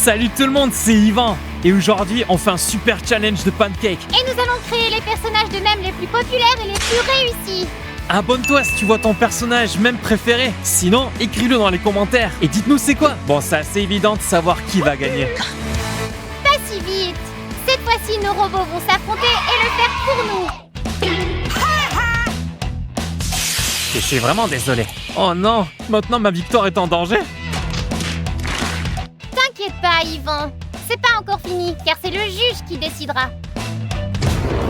Salut tout le monde, c'est Yvan. Et aujourd'hui, on fait un super challenge de pancake. Et nous allons créer les personnages de mèmes les plus populaires et les plus réussis. Abonne-toi si tu vois ton personnage mème préféré. Sinon, écris-le dans les commentaires. Et dites-nous c'est quoi. Bon, c'est assez évident de savoir qui va gagner. Pas si vite. Cette fois-ci, nos robots vont s'affronter et le faire pour nous. Je suis vraiment désolé. Oh non, maintenant ma victoire est en danger. T'inquiète pas, Yvan. C'est pas encore fini, car c'est le juge qui décidera.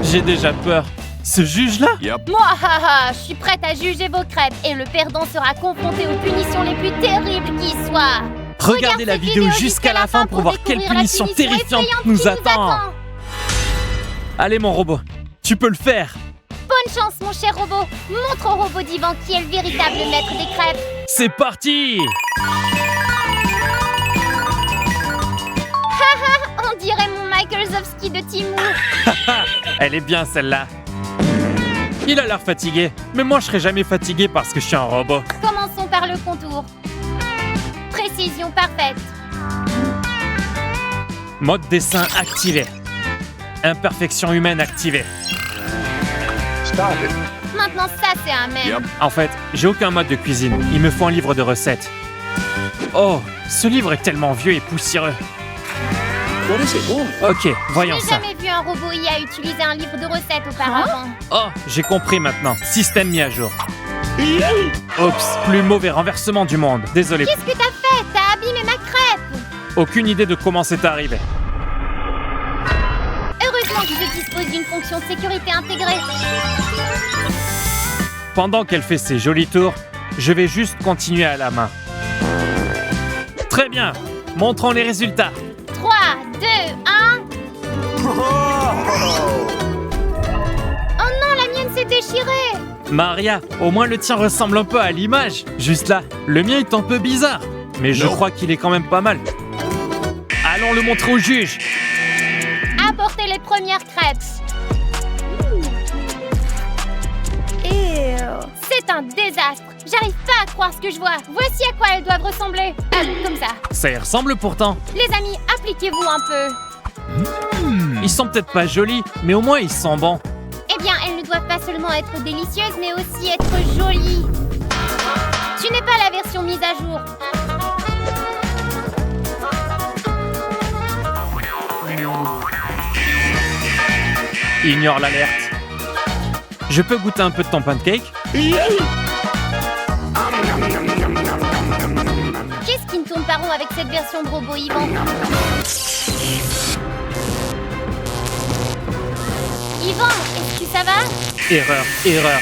J'ai déjà peur. Ce juge-là? Moi, je suis prête à juger vos crêpes et le perdant sera confronté aux punitions les plus terribles qui soient. Regardez la cette vidéo jusqu'à la fin pour voir quelle découvrir la punition terrifiante effrayante nous qui attend. Allez mon robot, tu peux le faire. Bonne chance, mon cher robot. Montre au robot d'Yvan qui est le véritable maître des crêpes. C'est parti. On dirait mon Michael Zovski de Timur. Elle est bien celle-là. Il a l'air fatigué, mais moi je serai jamais fatigué parce que je suis un robot. Commençons par le contour. Précision parfaite. Mode dessin activé. Imperfection humaine activée. Maintenant, ça, c'est un mème. En fait, j'ai aucun mode de cuisine. Il me faut un livre de recettes. Oh, ce livre est tellement vieux et poussiéreux. Ok, voyons J'ai ça. jamais vu un robot IA utiliser un livre de recettes auparavant. Oh, j'ai compris maintenant. Système mis à jour. Oups, plus mauvais renversement du monde. Désolé. Qu'est-ce que t'as fait? T'as abîmé ma crêpe. Aucune idée de comment c'est arrivé. Heureusement que je dispose d'une fonction de sécurité intégrée. Pendant qu'elle fait ses jolis tours, je vais juste continuer à la main. Très bien. Montrons les résultats. 3, 2, 1... Oh non, la mienne s'est déchirée. Maria, au moins le tien ressemble un peu à l'image. Juste là, le mien est un peu bizarre. Mais je crois qu'il est quand même pas mal. Allons le montrer au juge. Apportez les premières crêpes. C'est un désastre. J'arrive pas à croire ce que je vois. Voici à quoi elles doivent ressembler. Comme ça. Ça y ressemble pourtant. Les amis, appliquez-vous un peu. Ils sont peut-être pas jolis, mais au moins ils sont bons. Eh bien, elles ne doivent pas seulement être délicieuses, mais aussi être jolies. Tu n'es pas la version mise à jour. Ignore l'alerte. Je peux goûter un peu de ton pancake? Qu'est-ce qui ne tourne pas rond avec cette version de robot, Yvan? Yvan, est-ce que ça va? Erreur.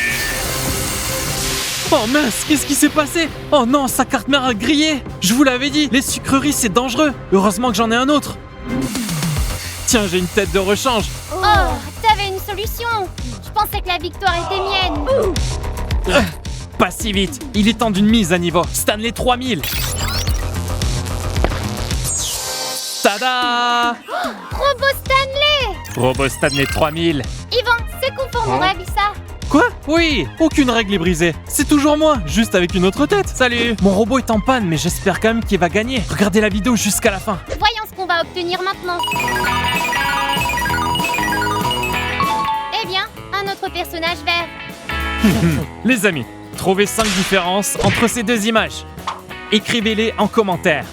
Oh mince, qu'est-ce qui s'est passé? Oh non, sa carte mère a grillé. Je vous l'avais dit, les sucreries c'est dangereux. Heureusement que j'en ai un autre. Tiens, j'ai une tête de rechange. Oh, t'avais une solution. Je pensais que la victoire était mienne. Pas si vite, il est temps d'une mise à niveau. Stanley 3000. Tada! Robot Stanley! Robot Stanley 3000. Yvan, c'est conforme aux règles, ça? Quoi? Oui, aucune règle est brisée. C'est toujours moi, juste avec une autre tête. Salut! Mon robot est en panne, mais j'espère quand même qu'il va gagner. Regardez la vidéo jusqu'à la fin. Voyons ce qu'on va obtenir maintenant. Eh bien, un autre personnage vert. Les amis, trouvez 5 différences entre ces deux images. Écrivez-les en commentaire.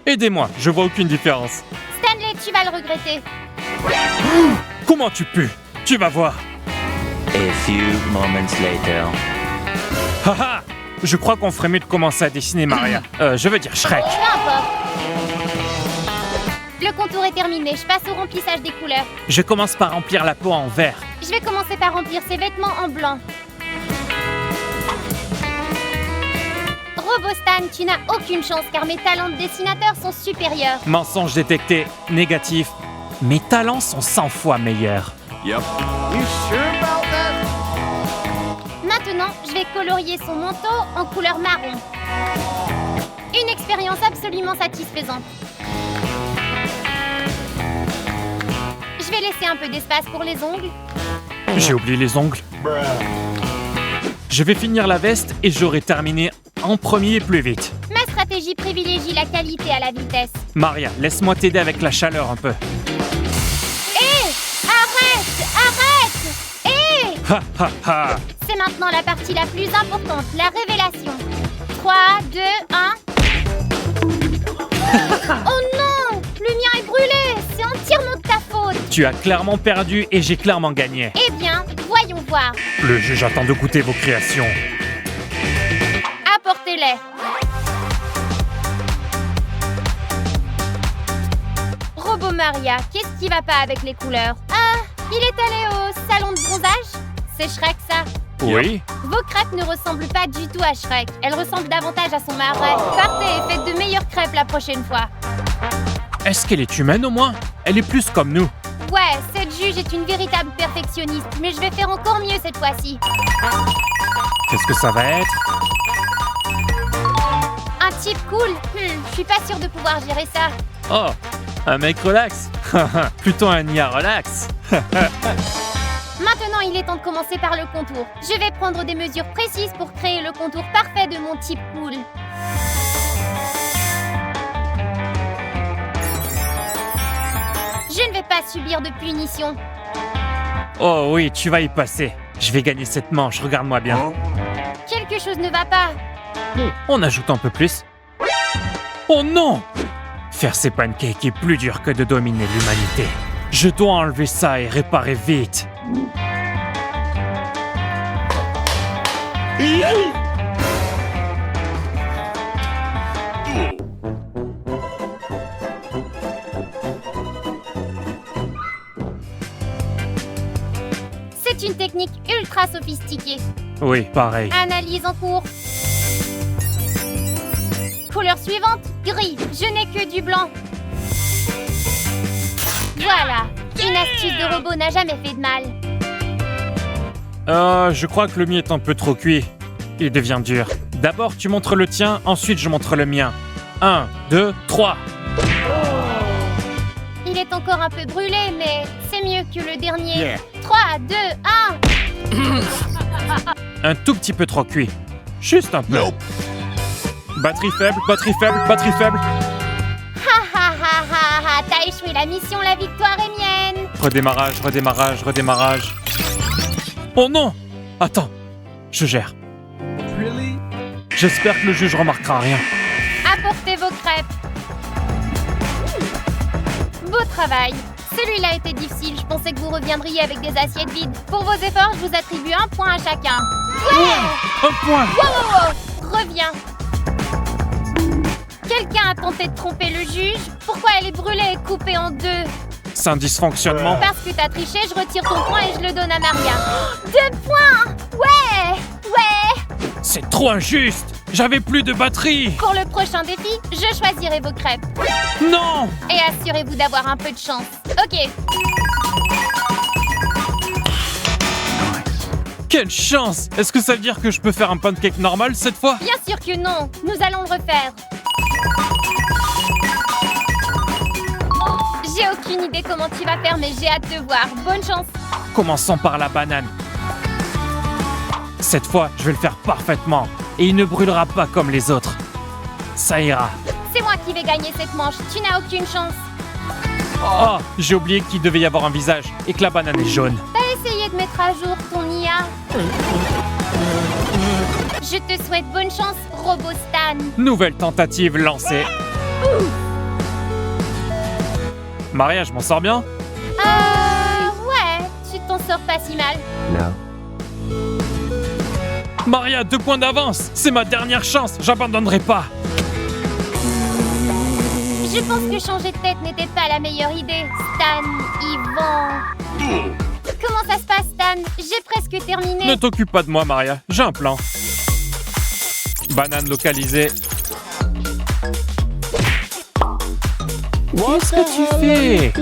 Aidez-moi, je vois aucune différence. Stanley, tu vas le regretter. Comment tu pues? Tu vas voir. A few moments later. Haha! Je crois qu'on ferait mieux de commencer à dessiner Maria. Je veux dire Shrek. Peu importe. Le contour est terminé, je passe au remplissage des couleurs. Je commence par remplir la peau en vert. Je vais commencer par remplir ses vêtements en blanc. Robostan, tu n'as aucune chance car mes talents de dessinateur sont supérieurs. Mensonge détecté, négatif. Mes talents sont 100 fois meilleurs. Maintenant, je vais colorier son manteau en couleur marron. Une expérience absolument satisfaisante. Je vais laisser un peu d'espace pour les ongles. J'ai oublié les ongles. Je vais finir la veste et j'aurai terminé en premier plus vite. Ma stratégie stratégie privilégie la qualité à la vitesse. Maria, laisse-moi t'aider avec la chaleur un peu. Hé! Arrête! Hé! Ha ha ha! C'est maintenant la partie la plus importante, la révélation. 3, 2, 1... Oh non! Le mien est brûlé! C'est entièrement de ta faute! Tu as clairement perdu et j'ai clairement gagné. Eh bien, voyons voir. Le juge attend de goûter vos créations. Apportez-les. Robot Maria, qu'est-ce qui va pas avec les couleurs? Ah, il est allé au salon de bronzage? C'est Shrek, ça. Oui? Vos crêpes ne ressemblent pas du tout à Shrek. Elles ressemblent davantage à son marais. Partez et faites de meilleures crêpes la prochaine fois. Est-ce qu'elle est humaine au moins? Elle est plus comme nous. Ouais, cette juge est une véritable perfectionniste, mais je vais faire encore mieux cette fois-ci. Qu'est-ce que ça va être? Un type cool? Je suis pas sûre de pouvoir gérer ça. Oh, un mec relax. Plutôt un IA relax. Maintenant, il est temps de commencer par le contour. Je vais prendre des mesures précises pour créer le contour parfait de mon type cool. Je ne vais pas subir de punition. Oh oui, tu vas y passer. Je vais gagner cette manche, regarde-moi bien. Quelque chose ne va pas. On ajoute un peu plus. Oh non! Faire ces pancakes est plus dur que de dominer l'humanité. Je dois enlever ça et réparer vite. C'est une technique ultra sophistiquée. Oui, pareil. Analyse en cours. Couleur suivante, gris. Je n'ai que du blanc. Voilà. Une astuce de robot n'a jamais fait de mal. Je crois que le mien est un peu trop cuit. Il devient dur. D'abord, tu montres le tien, ensuite je montre le mien. 1, 2, 3. Il est encore un peu brûlé, mais c'est mieux que le dernier. Yeah. 3, 2, 1. Un tout petit peu trop cuit. Juste un peu. Batterie faible, batterie faible, batterie faible. Ha ha ha ha ha. T'as échoué la mission, la victoire est mienne. Redémarrage, redémarrage, redémarrage. Oh non! Attends, je gère. J'espère que le juge remarquera rien. Apportez vos crêpes. Beau travail. Celui-là était difficile, je pensais que vous reviendriez avec des assiettes vides. Pour vos efforts, je vous attribue 1 point à chacun. Ouais! Un point! Wow! Reviens. Quelqu'un a tenté de tromper le juge? Pourquoi elle est brûlée et coupée en deux? C'est un dysfonctionnement. Parce que t'as triché, je retire ton point et je le donne à Maria. 2 points! Ouais! Ouais! C'est trop injuste! J'avais plus de batterie! Pour le prochain défi, je choisirai vos crêpes. Non! Et assurez-vous d'avoir un peu de chance. Ok. Quelle chance! Est-ce que ça veut dire que je peux faire un pancake normal cette fois? Bien sûr que non. Nous allons le refaire. J'ai aucune idée comment tu vas faire, mais j'ai hâte de voir. Bonne chance. Commençons par la banane. Cette fois, je vais le faire parfaitement. Et il ne brûlera pas comme les autres. Ça ira. C'est moi qui vais gagner cette manche. Tu n'as aucune chance. Oh, j'ai oublié qu'il devait y avoir un visage et que la banane est jaune. T'as essayé de mettre à jour ton IA. Je te souhaite bonne chance, Robot Stan. Nouvelle tentative lancée. Maria, je m'en sors bien? Ouais, tu t'en sors pas si mal. Maria, 2 points d'avance. C'est ma dernière chance. J'abandonnerai pas. Je pense que changer de tête n'était pas la meilleure idée. Stan, Yvan. Comment ça se passe, Stan? J'ai presque terminé. Ne t'occupe pas de moi, Maria. J'ai un plan. Banane localisée. Qu'est-ce que tu fais?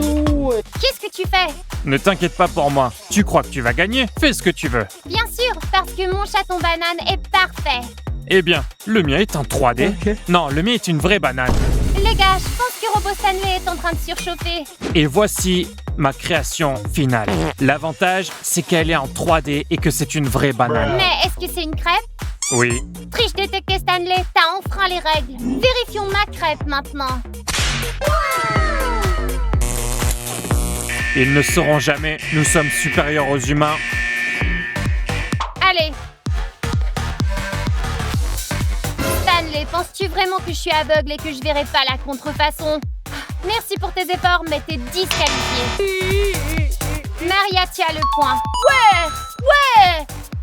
Qu'est-ce que tu fais? Ne t'inquiète pas pour moi. Tu crois que tu vas gagner? Fais ce que tu veux. Bien sûr, parce que mon chaton banane est parfait. Eh bien, le mien est en 3D. Non, le mien est une vraie banane. Les gars, je pense que Robot Stanley est en train de surchauffer. Et voici ma création finale. L'avantage, c'est qu'elle est en 3D et que c'est une vraie banane. Mais est-ce que c'est une crêpe? Oui. Triche détectée Stanley, t'as enfreint les règles. Vérifions ma crêpe maintenant. Ils ne sauront jamais, nous sommes supérieurs aux humains. Allez. Stanley, penses-tu vraiment que je suis aveugle et que je verrai pas la contrefaçon? Merci pour tes efforts, mais t'es disqualifié. Maria tient le point.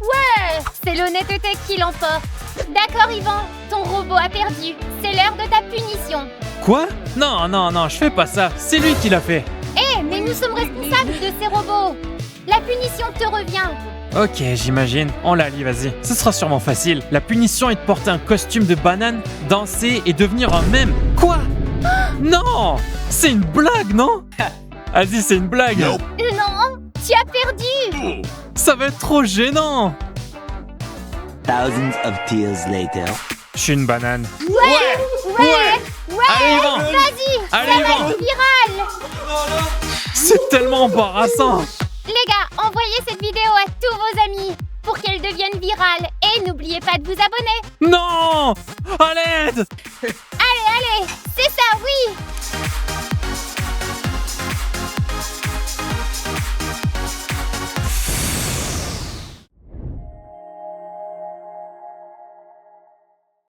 Ouais, c'est l'honnêteté qui l'emporte. D'accord, Yvan, ton robot a perdu. C'est l'heure de ta punition. Quoi? Non, je fais pas ça. C'est lui qui l'a fait. Mais nous sommes responsables de ces robots. La punition te revient. Ok, j'imagine. On la lit, vas-y. Ce sera sûrement facile. La punition est de porter un costume de banane, danser et devenir un mème. Quoi? Non! C'est une blague, non? Vas-y, c'est une blague. Non, tu as perdu. Ça va être trop gênant. Thousands of tears later. Je suis une banane. Ouais. Allez, Yvan. Vas-y, Allez, ça va Yvan. être viral. C'est tellement embarrassant. Les gars, envoyez cette vidéo à tous vos amis pour qu'elle devienne virale. Et n'oubliez pas de vous abonner. Non! À l'aide! Allez,